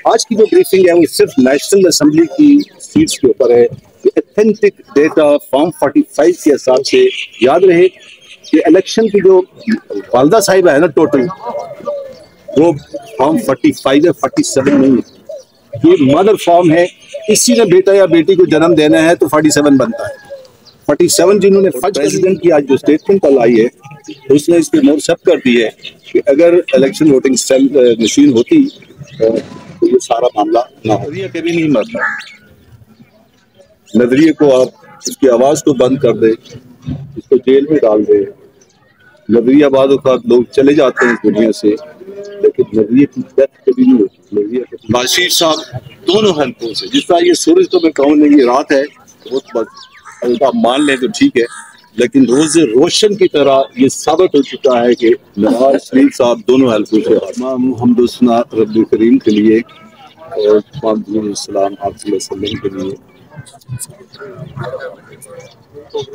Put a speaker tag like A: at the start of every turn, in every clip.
A: आज की जो ब्रीफिंग है वो सिर्फ नेशनल असेंबली की सीट्स के ऊपर है। ऑथेंटिक डेटा फॉर्म 45 के हिसाब से याद रहे कि इलेक्शन की जो वालदा साहिबा है ना, टोटल वो फॉर्म 45 है, 47 नहीं है। ये मदर फॉर्म है। इसी ने बेटा या बेटी को जन्म देना है तो 47 बनता है। 47 जिन्होंने प्रेसिडेंट की आज जो स्टेटमेंट कल आई है उसने इसके मोर सब कर दी है कि अगर इलेक्शन वोटिंग मशीन होती तो ये सारा मामला ना हो। नजरिया कभी नहीं मरता। नजरिए को आप उसकी आवाज को बंद कर दे, इसको जेल में डाल दे। नजरिया बाद लोग चले जाते हैं दुनिया से, लेकिन नजरिए की डेथ कभी नहीं होती। नजरिया बाशीर साहब दोनों हल्कों से, जिस तरह ये सूरज तो मैं कहूँ नहीं ये रात है, बहुत आप मान लें तो ठीक है, लेकिन रोज रोशन की तरह ये साबित हो चुका है कि नवाज शरीफ साहब दोनों हल्कों से हमदुसना रब्बुल करीम के लिए और सलाम आप के लिए।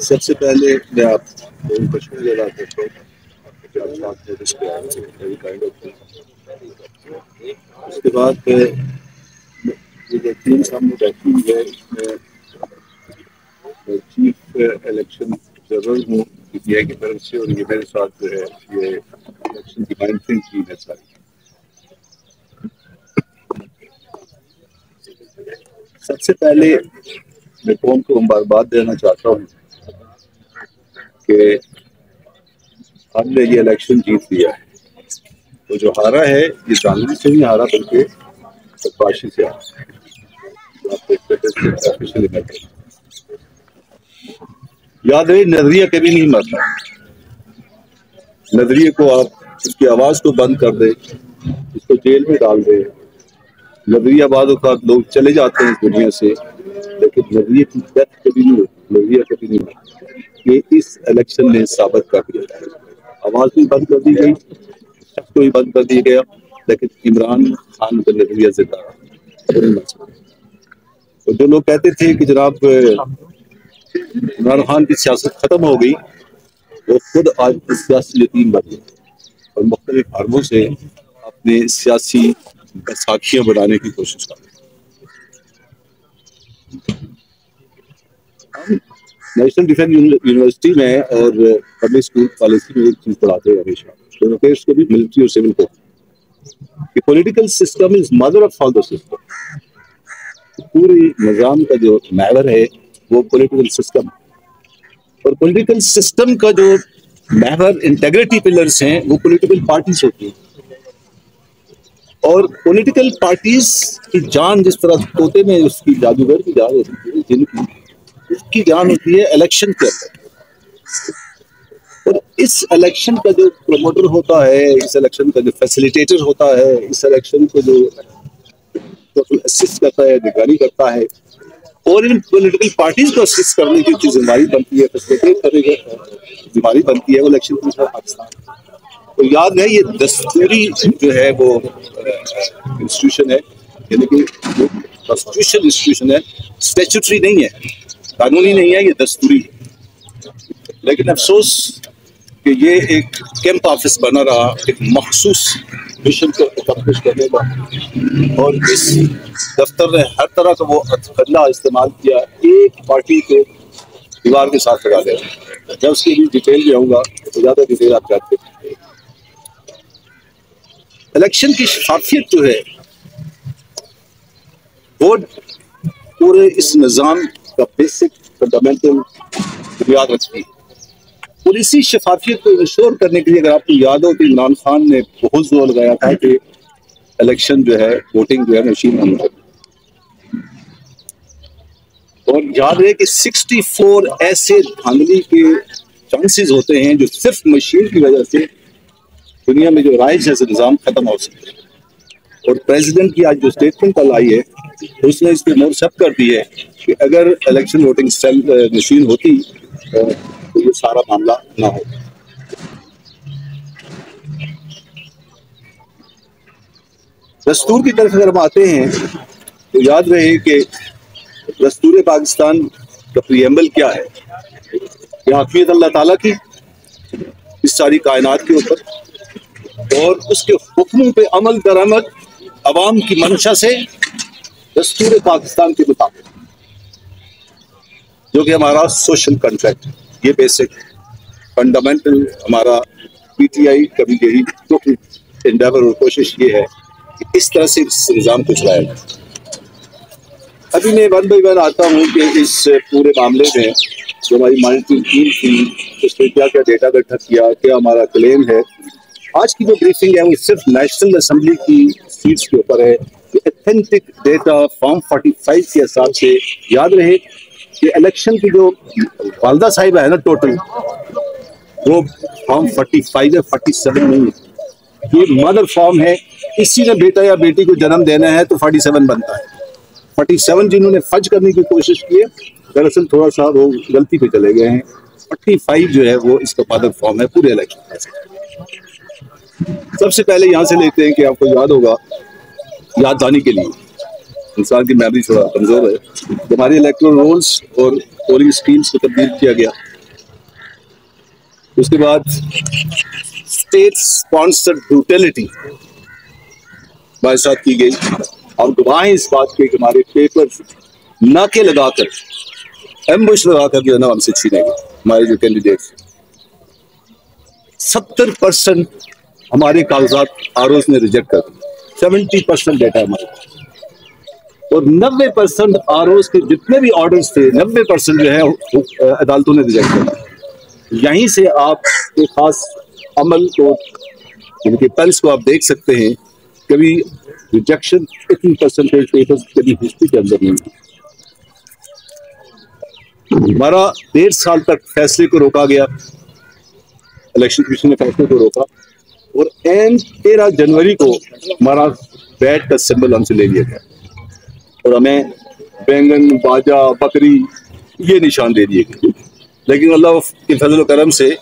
A: सबसे पहले मैं आप को शुक्रिया अदा करता हूँ। उसके बाद ये टीम सामने बैठी हुई है, इसमें चीफ इलेक्शन ऑब्जर्वर हूँ पीटीआई की तरफ से, और ये मेरे साथ जो है ये इलेक्शन की मॉनिटरिंग टीम है सारी। सबसे पहले मैं कौम को मुबारकबाद देना चाहता हूँ कि हमने ये इलेक्शन जीत लिया है। तो जो हारा है ये जानवी से नहीं हारा, बल्कि बदमाशी से हारा। याद रहे, नजरिया कभी नहीं मरता। नजरिए को आप उसकी आवाज को बंद कर दे, इसको जेल में डाल दे। नजरिया बाद लोग चले जाते हैं दुनिया से, लेकिन नजरिए की डेथ कभी नहीं होती। नजरिया कभी नहीं मरता। ये इस इलेक्शन ने साबित कर दिया। आवाज भी बंद कर दी गई, शख्स को भी बंद कर दिया गया, लेकिन इमरान खान का नजरिया जिंदा रहा। तो जो लोग कहते थे कि जनाब इमरान खान की सियासत खत्म हो गई, वो खुद आज सियासी यतीम बन गए और मुख्तलिफ हरबों से अपने सियासी बैसाखियां बनाने की कोशिश कर रहे हैं। नेशनल डिफेंस यूनिवर्सिटी में और पब्लिक स्कूल पॉलिसी में एक चीज पढ़ाते हैं हमेशा, डेमोक्रेट्स को भी, मिलिट्री और सिविल को, कि political system is mother of all the system. पूरी निजाम का जो महवर है वो पॉलिटिकल सिस्टम, और पॉलिटिकल सिस्टम का जो महवर इंटेग्रिटी पिलर्स हैं वो पॉलिटिकल पार्टीज होती हैं। और पॉलिटिकल पार्टीज की जान जिस तरह तोते में उसकी जादूगर की जान होती है, जिनकी उसकी जान होती है इलेक्शन के अंदर। और इस इलेक्शन का जो प्रमोटर होता है, इस इलेक्शन का जो फैसिलिटेटर होता है, इस इलेक्शन को जो असिस्ट करता है, निगरानी करता है, और इन पॉलिटिकल पार्टीज को असिस्ट करने की जिम्मेदारी बनती है, फैसिलिटेट करेगा जिम्मेदारी बनती है वो इलेक्शन कमीशन ऑफ पाकिस्तान। तो याद है, ये दस्तूरी जो है वो इंस्टीट्यूशन है, यानी कि कॉन्स्टिट्यूशनल इंस्टीट्यूशन है, स्टैट्यूटरी नहीं है, कानूनी नहीं है, ये दस्तूरी है। लेकिन अफसोस कि ये एक कैंप ऑफिस बना रहा, एक मखसूस मिशन को अकम्प्लिश करने का, और इस दफ्तर ने हर तरह का वो हथकंडा इस्तेमाल किया एक पार्टी को दीवार के साथ लगा दिया। मैं उसकी भी डिटेल में आऊँगा, तो ज़्यादा डिटेल आप जानते हैं। इलेक्शन की शफाफियत जो है वो पूरे इस निज़ाम का बेसिक फंडामेंटल बुनियाद रखती है। और इसी शफाफियत को इंश्योर करने के लिए, अगर आपको याद हो, तो इमरान खान ने बहुत जोर लगाया था कि इलेक्शन जो है, वोटिंग जो है मशीन होनी चाहिए। और याद रहे कि 64 ऐसे धांधली के चांसेस होते हैं जो सिर्फ मशीन की वजह से दुनिया में जो राइज है निज़ाम खत्म हो सकते हैं। और प्रेसिडेंट की आज जो स्टेटमेंट कल आई है उसने इसके मोर सब कर दी है कि अगर इलेक्शन वोटिंग मशीन होती तो ये सारा मामला ना हो। दस्तूर की तरफ अगर हम आते हैं तो याद रहे कि दस्तूर पाकिस्तान का प्रीएम्बल क्या है। यह हकीकत अल्लाह ताला की इस सारी कायनात के ऊपर, और उसके हुक्मों पे अमल दरामद अवाम की मंशा से दस्तूर पाकिस्तान के मुताबिक, जो कि हमारा सोशल कॉन्ट्रैक्ट, ये बेसिक फंडामेंटल हमारा पीटीआई कभी यही एंडेवर और कोशिश ये है कि इस तरह से इस निज़ाम को चलाया जाए। अभी मैं वन बाई वन आता हूँ कि इस पूरे मामले में जो हमारी मॉनिटरिंग टीम थी उसने क्या क्या डेटा इकट्ठा किया, क्या हमारा क्लेम है। आज की जो ब्रीफिंग है वो सिर्फ नेशनल असेंबली की सीट्स के ऊपर है कि ऑथेंटिक डेटा फॉर्म 45 के हिसाब से याद रहे कि इलेक्शन की जो वालदा साहिबा है ना, टोटल वो फॉर्म 45 है, 47 नहीं है। ये मदर फॉर्म है, इसी ने बेटा या बेटी को जन्म देना है तो 47 बनता है। 47 जिन्होंने फर्ज करने की कोशिश की है, दरअसल थोड़ा सा वो गलती पे चले गए हैं। 45 जो है वो इसका मदर फॉर्म है पूरे इलेक्शन का। सबसे पहले यहाँ से लेते हैं कि आपको याद होगा, याद आने के लिए इंसान की मेमोरी थोड़ा कमजोर है, हमारे इलेक्टोरल रोल्स और पोलिंग स्कीम्स को तब्दील किया गया। उसके बाद स्टेट स्पॉन्सर्ड ब्रूटैलिटी हमारे साथ की गई। हम गवाह हैं इस बात के कि हमारे पेपर नाके लगाकर, एम्बुश लगाकर जो है ना हमसे छीने गए हमारे जो कैंडिडेट्स। 70% हमारे कागजात आरओज ने रिजेक्ट कर दिए, 70% डेटा हमारे पास, और 90% आरओज के जितने भी ऑर्डर्स थे 90% जो है अदालतों ने रिजेक्ट कर दिया। यहीं से आप एक खास अमल को, इनके पल्स को आप देख सकते हैं। कभी रिजेक्शन इतनी परसेंटेज पेपर्स कभी हिस्ट्री के अंदर नहीं थी। हमारा 1.5 साल तक फैसले को रोका गया, इलेक्शन कमीशन ने फैसले को रोका, और एंड 13 जनवरी को हमारा बैट का सिंबल हमसे ले लिया गया और हमें बैंगन, बाजा, बकरी ये निशान दे दिए गए। लेकिन अल्लाह के फजल करम से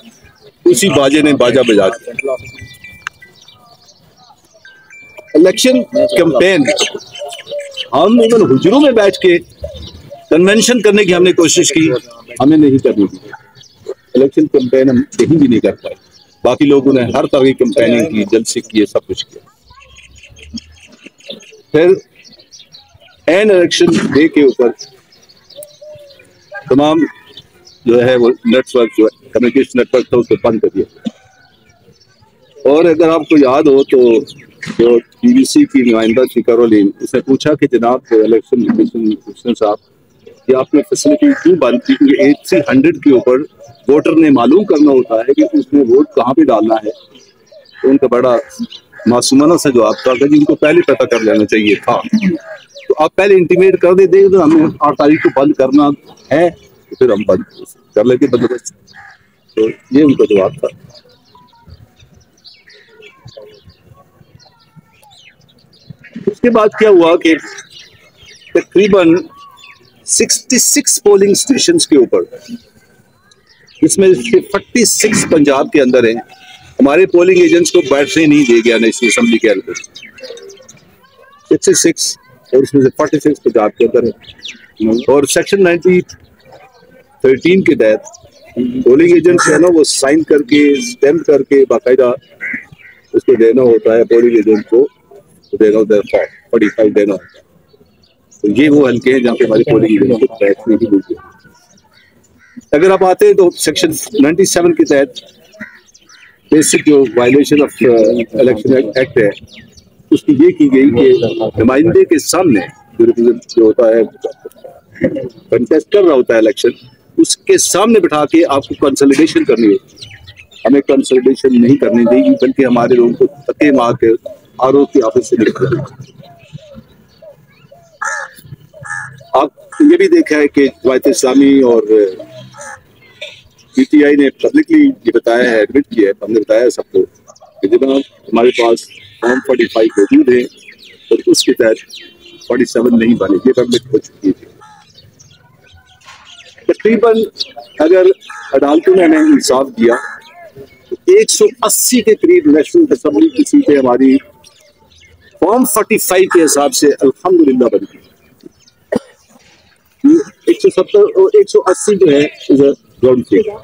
A: उसी बाजे ने बाजा बजा दिया। इलेक्शन कैंपेन हम इवन हुजरों में बैठ के कन्वेंशन करने की हमने कोशिश की, हमें नहीं करनी थी। इलेक्शन कैंपेन हम कहीं भी नहीं कर पाए। बाकी लोगों ने हर तरह की कैंपेनिंग की, जलसे किए, सब कुछ किया। फिर एन इलेक्शन डे के ऊपर तमाम जो है वो नेटवर्क, जो कम्युनिकेशन नेटवर्क था, उसको बंद कर दिया। और अगर आपको याद हो तो जो बीबीसी की नुमाइंदा थी कैरोलिन, उसने पूछा कि जनाब इलेक्शन कमीशन साहब, कि आपने फैसिलिटी क्यों बंद की? क्योंकि 8300 के ऊपर वोटर ने मालूम करना होता है कि उसने वोट कहाँ पे डालना है। तो उनका बड़ा मासूमाना सा जवाब था कि उनको पहले पता कर लेना चाहिए था। तो आप पहले इंटीमेट कर देते तो हमें 8 तारीख को बंद करना है, तो फिर हम बंद कर लेते बंदोबस्त। तो ये उनका जवाब था। उसके बाद क्या हुआ कि तकरीबन 66 पोलिंग स्टेशंस के ऊपर, इसमें 46 पंजाब के अंदर हैं, हमारे पोलिंग एजेंट्स को बैठने नहीं दिया गया नेशनल असेंबली के अंदर। 66 और इसमें से 46 पंजाब के अंदर है। और सेक्शन 13 के तहत पोलिंग एजेंट्स है ना, वो साइन करके, स्टैम्प करके बाकायदा उसको देना होता है, पोलिंग एजेंट को देना होता है फॉर्म 45 देना होता है। तो ये वो हल्के हैं जहाँ पे हमारे पोलिंग एजेंट को बैठने की मिलती है। अगर आप आते हैं तो सेक्शन 97 के तहत बेसिक जो वायलेशन ऑफ इलेक्शन एक्ट है, उसकी ये की गई कि नुमाइंदे के सामने जो होता है, कंटेस्ट कर रहा होता है इलेक्शन, उसके सामने बिठा के आपको कंसोलिडेशन करनी होती है। हमें कंसोलिडेशन नहीं करनी देगी, बल्कि हमारे लोगों को धक्के मार के आरोप की ऑफिस से निकल। आप ये भी देखा है कि जमात इस्लामी और पीटीआई ने पब्लिकली ये बताया है, एडमिट किया है, हमने बताया सबको कि जब हमारे पास फॉर्म 45 मौजूद है और उसके तहत 47 नहीं बने, ये पब्लिक हो चुकी थी। तकरीबन अगर अदालतों ने हमें इंसाफ दिया तो 180 के करीब नेशनल असेंबली की सीटें हमारी फॉर्म 45 के हिसाब से अल्हम्दुलिल्लाह बन गई। 170 और 180 जो है ग्राउंड फिगर।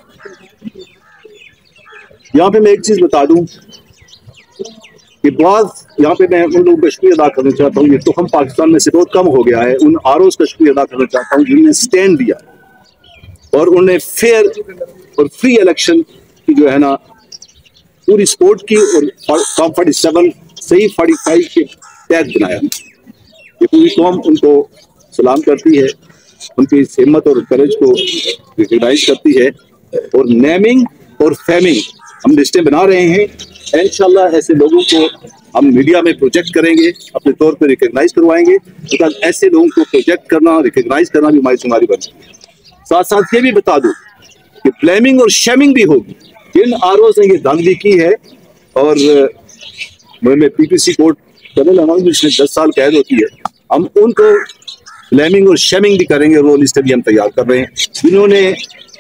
A: यहाँ पे मैं एक चीज बता दूं कि बाद यहाँ पे मैं उन लोगों का शुक्रिया अदा करना चाहता हूँ, ये तो हम पाकिस्तान में से बहुत कम हो गया है, उन आरओज का शुक्रिया अदा करना चाहता हूँ जिन्होंने स्टैंड दिया और उन्हें फेयर और फ्री इलेक्शन की जो है ना पूरी सपोर्ट की और फॉर्म 47 सही 45 के तहत बनाया। ये पूरी कौम उनको सलाम करती है, उनकी इस हिम्मत और करेज को रिकॉग्नाइज करती है। और नेमिंग और फेमिंग हम लिस्टें बना रहे हैं, इंशाल्लाह ऐसे लोगों को हम मीडिया में प्रोजेक्ट करेंगे, अपने तौर पर रिकॉग्नाइज करवाएंगे, बिकॉज ऐसे लोगों को प्रोजेक्ट करना, रिकॉग्नाइज करना भी हमारी जिम्मेदारी बनती है। साथ साथ ये भी बता दूं कि ब्लेमिंग और शेमिंग भी होगी जिन आरओ ने ये धांधली की है। और मैं पीपीसी कोर्ट करने लगा हूँ जिसमें 10 साल कैद होती है, हम उनको ब्लेमिंग और शेमिंग भी करेंगे। वो लिस्ट भी हम तैयार कर रहे हैं जिन्होंने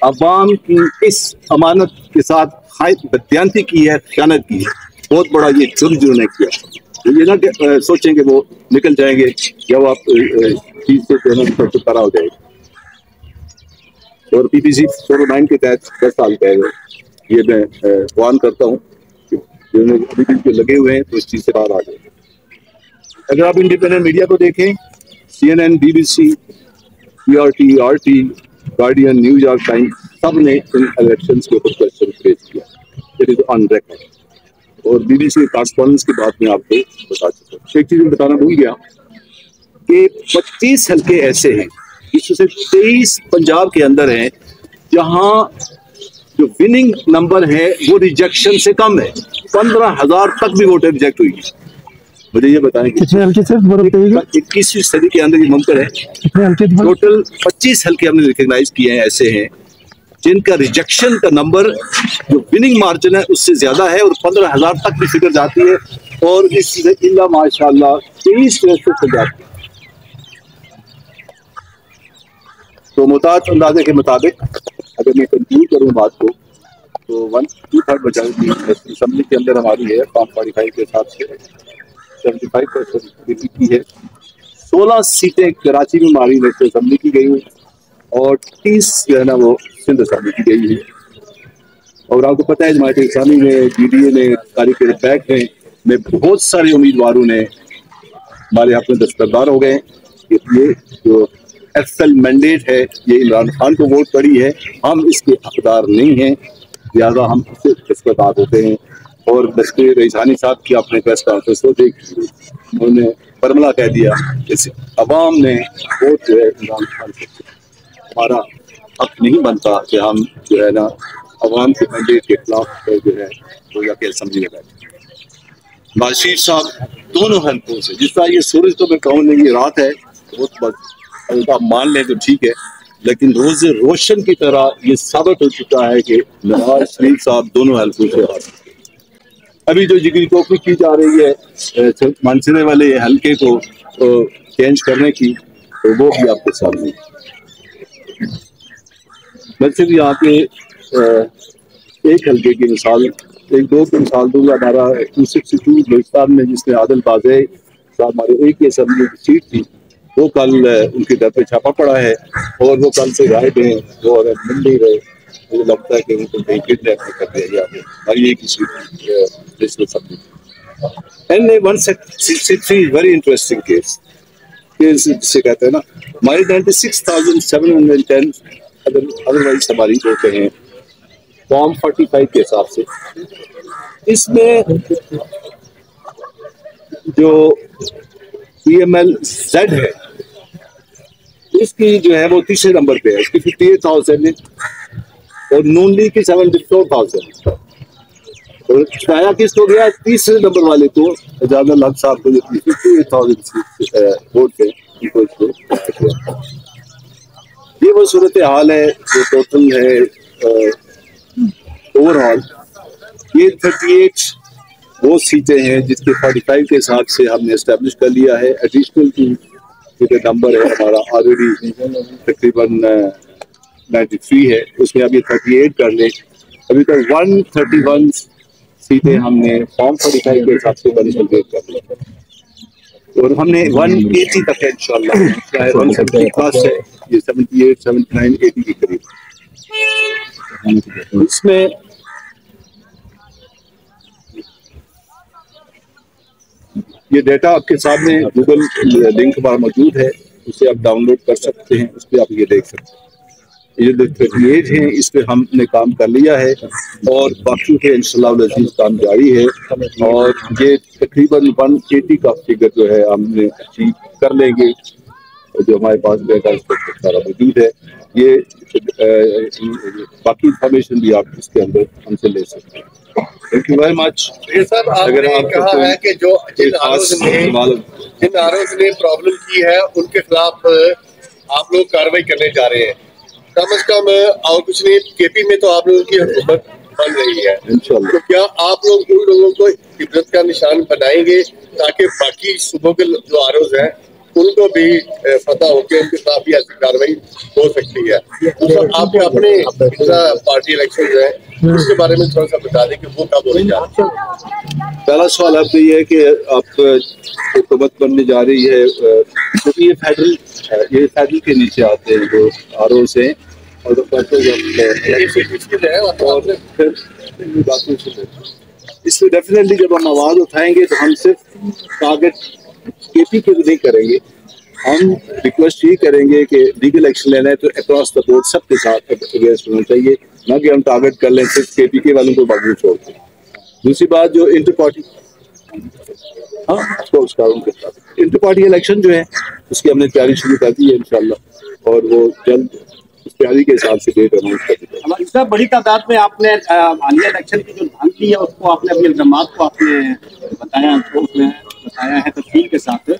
A: अवाम की इस अमानत के साथ बदयांती की है, खयानत की है, बहुत बड़ा ये जुर्म जिन्होंने किया। तो ये ना सोचें कि वो निकल जाएंगे या वो आप चीज से छुटकारा हो जाएगा। और पीपीसी 409 के तहत 10 साल कैद है, ये मैं वार्न करता हूँ जिन्होंने अभी भी लगे हुए हैं तो इस चीज से बाहर आ जाए। अगर आप इंडिपेंडेंट मीडिया को देखें, CNN, BBC, PRT, RT, guardian, New York times, सब ने इन इलेक्शंस के ऊपर क्वेश्चन रेज किया। It is on record. और BBC कॉरेस्पॉन्डेंस की बात मैं आपको बता चुका हूँ। एक चीज मैं बताना भूल गया कि 25 हल्के ऐसे हैं जिसमें से 23 पंजाब के अंदर हैं जहां जो विनिंग नंबर है वो रिजेक्शन से कम है। 15,000 तक भी वोटर रिजेक्ट हुई है। मुझे ये बताएं
B: कितने हल्के से
A: 21वीं सदी के अंदर ये मुमकिन है।
B: कितने हल्के?
A: टोटल 25 हल्के हमने रिकॉग्नाइज किए हैं ऐसे हैं जिनका रिजेक्शन का नंबर जो विनिंग मार्जिन है उससे ज्यादा है और 15,000 तक भी फिगर जाती है। और इससे इल्ला माशाल्लाह 23% से जाती है। तो मुताद अंदाजे के मुताबिक अगर मैं कंक्लूड करूँ बात को तो 1/2 बचाई असेंबली के अंदर हमारी है फॉर्म 45 के हिसाब से 75% की है। 16 सीटें कराची में हमारी नेशनल असेंबली की गई है और 30 जो है ना वो सिंध असेंबली की गई है। और आपको पता है जमात इस्लामी में, DDA ने, तारीख बैक में बहुत सारे उम्मीदवारों ने हमारे हक में दस्तरदार हो गए। ये जो एक्सल मैंडेट है ये इमरान खान को वोट पड़ी है, हम इसके हकदार नहीं हैं, लिहाजा हम इससे दस्तरदार होते हैं। और दस्ते रईसानी साहब की अपने प्रेस कॉन्फ्रेंस को देख उन्होंने फर्मला कह दिया इस अवाम ने वोट जो है इमरान खान को, हमारा हक नहीं बनता कि हम जो है ना अवाम के मैंडेट के खिलाफ जो है वो जाके असेंबली में बैठे। नवाज शरीफ साहब दोनों हल्कों से, जिस तरह ये सूरज तो मैं कहूँ नहीं ये रात है, बहुत हल्का मान लें तो ठीक है, लेकिन रोज रोशन की तरह ये साबित हो चुका है कि नवाज शरीफ साहब दोनों हल्कों से हार। अभी जो जिगरी कोपी की जा रही है मानसरे वाले हल्के को चेंज करने की, तो वो भी आपके सामने। मैं सिर्फ यहाँ पे एक हल्के की मिसाल, एक दो की मिसाल दूंगा। हमारा 262 बलूचिस्तान में जिसमें आदिल बाज़े साहब हमारे एक ही असेंबली की सीट थी, वो कल उनके घर पे छापा पड़ा है और वो कल से गायब हैं। वो अगर मिल नहीं रहे, मुझे लगता है कि उनको कहीं किडनैप कर दिया गया है। हमारी एक ही seat assembly and 163 very interesting case जिसे कहते हैं ना, हमारी 96,710 अदरवाइज हमारी होते हैं फॉर्म 45 के हिसाब से। इसमें जो PML-Z है इसकी जो है वो तीसरे नंबर पे है, इसकी 58,000 और नून लीग की 74,000। और छाया किसको गया? तीसरे नंबर वाले को, एजाज हक साहब को, जो 58,000 वोट थे उनको। ये वो सूरत हाल है जो टोटल है ओवरऑल। ये 38 वो सीटें हैं जिसके 45 के हिसाब से हमने इस्टेब्लिश कर लिया है। एडिशनल की जो नंबर है हमारा ऑलरेडी तकरीबन 93 है, उसमें अभी 38 कर ले। अभी तक 131 सीटें हमने फॉर्म 45 के हिसाब से कंसोलिडेट कर ली और हमने 180 तक है इंशाल्लाह। चाहे 170 प्लस है, ये 78, 79, 80 के करीब। इसमें ये डाटा आपके सामने गूगल लिंक पर मौजूद है, उसे आप डाउनलोड कर सकते हैं, उस पर आप ये देख सकते हैं। ये जो 38 है इस पे हमने काम कर लिया है और बाकी के इंशाल्लाह अज़ीज़ काम जारी है और ये तकरीबन 180 का फिगर जो है हमने अचीव कर लेंगे। जो हमारे पास डाटा इस पर सारा मौजूद है। ये बाकी इंफॉर्मेशन भी आप इसके अंदर हमसे ले सकते हैं। Thank you very much.
B: Sir आपने कहा है कि जो जिन आरोप ने प्रॉब्लम की है उनके खिलाफ आप लोग कार्रवाई करने जा रहे हैं। कम से कम और कुछ नहीं, केपी में तो आप लोगों की हुकूमत बन रही है, तो क्या आप लोग उन लोगों को इबरत का निशान बनाएंगे ताकि बाकी सूबों के जो आरोप हैं उनको भी पता हो कि उनके खिलाफ भी ऐसी कार्रवाई हो सकती है। तो सर आपके अपने पार्टी इलेक्शन जो है उसके बारे में थोड़ा सा बता दें कि वो कब होने जा रहे हैं।
A: पहला सवाल आपका ये है कि आप हुकूमत बनने जा रही है, क्योंकि ये फेडरल के नीचे आते हैं जो आरोप हैं और इसमें डेफिनेटली जब हम आवाज उठाएंगे तो हम सिर्फ टारगेट केपी के नहीं करेंगे, हम रिक्वेस्ट ये करेंगे कि लीगल एक्शन लेना है तो अक्रॉस द बोर्ड सबके साथ अगेंस्ट होना चाहिए, ना कि हम टारगेट कर लें सिर्फ केपी के वालों को बाकी छोड़ दें। दूसरी बात जो inter party inter party election जो है उसकी हमने तैयारी शुरू कर दी है इंशाल्लाह और वो जल्द उस तैयारी के हिसाब से डेट अनाउंस कर दी।
C: हमारी साहब बड़ी तादाद में आपने हालिया इलेक्शन की जो धांधली है उसको आपने अपने इल्जामात को आपने बताया, तो उसमें बताया है तफसील के साथ।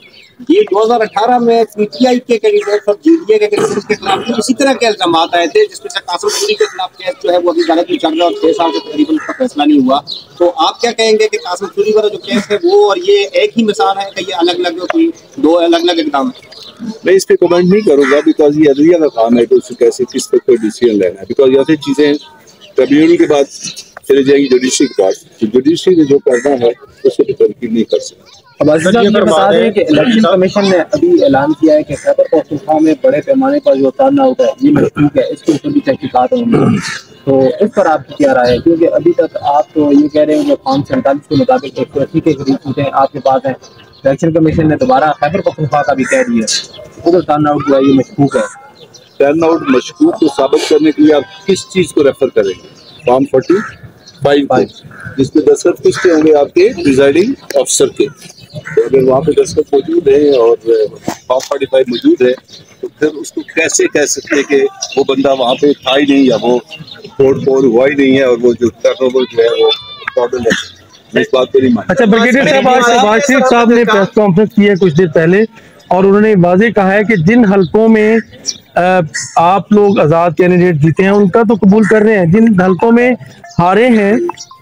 C: ये 2018 में पीटीआई के कैंडिडेट और जीडीए के कैंडिडेट के खिलाफ इसी तरह के इल्जामात आए थे, जिसमें से कासिम सूरी के खिलाफ केस जो है वो अभी अदालत में चल रहा है और 6 साल से तकरीबन उसका फैसला नहीं हुआ। तो आप क्या कहेंगे कि कासिम सूरी वाला जो केस है वो और ये एक ही मिसाल है कि ये अलग अलग कोई दो अलग अलग इकदाम है?
A: मैं इस पे कमेंट नहीं करूंगा बिकॉज ये अदलिया का काम है कि उससे कैसे किस पर कोई डिसीजन लेना है, बिकॉज ऐसी चीजें ट्रिब्यूनल के बाद चली जाएगी जुडिशरी के पास, जुडिशरी ने जो करना है उसको तो तरकीब नहीं कर सकती।
D: इलेक्शन कमीशन ने अभी ऐलान किया है कि खैबर पख्तूनख्वा में बड़े पैमाने पर जो टर्न आउट है ये मशकूक है, इसके ऊपर भी तहकीकात होंगी, तो इस पर आपकी क्या राय है? क्योंकि अभी तक आप तो ये कह रहे हो कि फॉर्म 47 के मुताबिक 180 के करीब सीटें आपके पास हैं, इलेक्शन कमीशन ने दोबारा खैबर पख्तूनख्वा का भी कह दिया उधर टर्न आउट जो है ये मशकूक है।
A: टर्न आउट मशकूक को साबित करने के लिए आप किस चीज को रेफर करेंगे? फॉर्म 45 जिसमें दस्तखत किसके होंगे? आपके प्रिजाइडिंग अफसर के। तो अगर वहाँ पे दस्तखत मौजूद है और फॉर्म 45 मौजूद है तो फिर उसको कैसे कह सकते हैं कि वो बंदा वहाँ पे था ही नहीं या वो तोड़ हुआ ही नहीं है और वो जो टर्नओवर जो है वो टोटल है, इस बात को नहीं मानता।
E: अच्छा, ब्रिगेडियर साहब आज शहबाज शरीफ साहब ने प्रेस कॉन्फ्रेंस की है कुछ देर पहले और उन्होंने वाज़ेह कहा है कि जिन हलकों में आप लोग आज़ाद कैंडिडेट जीते हैं उनका तो कबूल कर रहे हैं, जिन हलकों में हारे हैं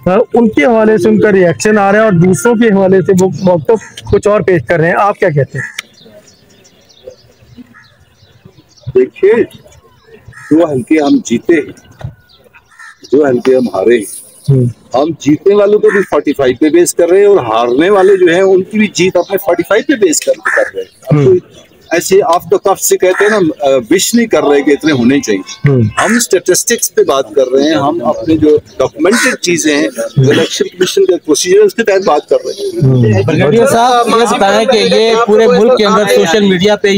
E: उनके हवाले से उनका रिएक्शन आ रहा है और दूसरों के हवाले से वो वक्तव्य कुछ और पेश कर रहे हैं। आप क्या कहते हैं?
A: देखिए, जो हल्के हम जीते, जो हल्के हम हारे, हम जीतने वालों को भी 45 पे बेस कर रहे हैं और हारने वाले जो हैं उनकी भी जीत अपने 45 पे बेस कर रहे हैं। अब ऐसे ऑफ द कफ से कहते हैं ना, विश नहीं कर रहे कि इतने होने चाहिए, हम स्टेटिस्टिक्स पे बात कर रहे हैं, हम अपने जो डॉक्यूमेंटेड चीजें हैं इलेक्शन कमीशन के प्रोसीजर उसके तहत बात कर रहे हैं।
D: ब्रिगेडियर साहब ये बताएं कि ये पूरे मुल्क के अंदर सोशल मीडिया पे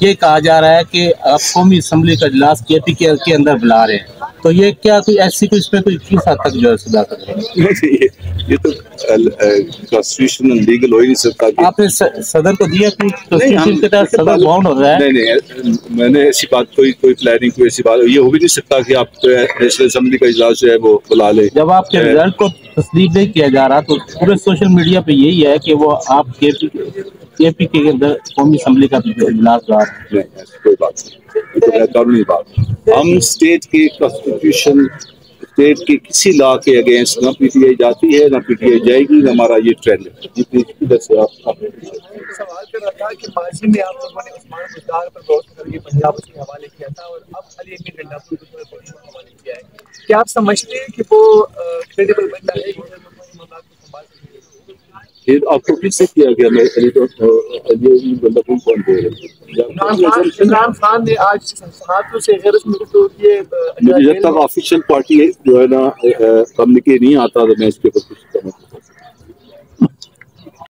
D: ये कहा जा रहा है कि आप कौमी असम्बली का इजलास केपी के अंदर बुला रहे हैं, तो ये क्या कोई ऐसी कोई इसमें कोई किस हद तक जो है सुधार कर रहे हैं?
A: ये तो कॉन्स्टिट्यूशन लीगल हो ही नहीं सकता।
D: आपने सदर को दिया सदर बाउंड हो रहा है?
A: नहीं, मैंने ऐसी बात कोई प्लानिंग कोई ऐसी बात ये हो भी नहीं सकता कि आप नेशनल असेंबली का इजलास जो है वो बुला ले।
D: जब आपके रिजल्ट को तस्दीक नहीं किया जा रहा तो पूरे सोशल मीडिया पे यही है कि वो आप केपी के अंदर कौमी असम्बली का इजलास
A: कोई बात नहीं, कानूनी बात। हम स्टेट के कॉन्स्टिट्यूशन, स्टेट के किसी लॉ के अगेंस्ट ना पीटीआई जाती है ना पीटीआई जाएगी, ना हमारा ये ट्रेंड है। इधर से आप
F: सवाल कर रहा था कि माजी में आप लोगों ने उस्मान बुज़दार पर गौर करके पंजाब उसके हवाले किया था और अब अली अमीन गंडापुर को हवाले किया है, क्या आप समझते हैं कि वो क्रेडिबल बंदा है
A: ये आपको किससे किया गया? मैं
F: इमरान खान ने आज सहाफ़ियों से गैर
A: जब तक ऑफिशियल पार्टी जो है ना कम्युनिकेट नहीं आता तो मैं इसके ऊपर कुछ